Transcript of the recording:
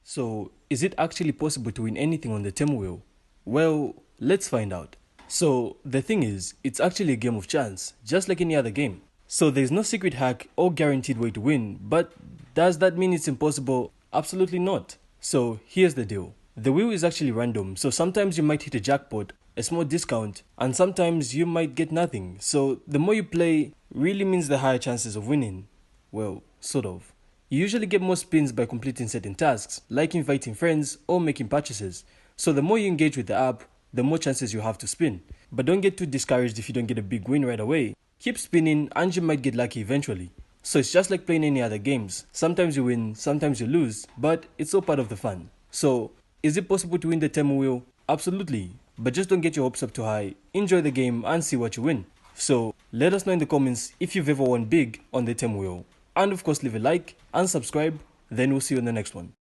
So, is it actually possible to win anything on the Temu Wheel? Well, let's find out. So, the thing is, it's actually a game of chance, just like any other game. So, there's no secret hack or guaranteed way to win, but does that mean it's impossible? Absolutely not. So, here's the deal. The wheel is actually random, so sometimes you might hit a jackpot, a small discount, and sometimes you might get nothing. So, the more you play really means the higher chances of winning. Well, sort of. You usually get more spins by completing certain tasks, like inviting friends or making purchases. So the more you engage with the app, the more chances you have to spin. But don't get too discouraged if you don't get a big win right away. Keep spinning and you might get lucky eventually. So it's just like playing any other games. Sometimes you win, sometimes you lose, but it's all part of the fun. So, is it possible to win the Temu Wheel? Absolutely. But just don't get your hopes up too high. Enjoy the game and see what you win. So, let us know in the comments if you've ever won big on the Temu Wheel. And of course leave a like and subscribe, then we'll see you in the next one.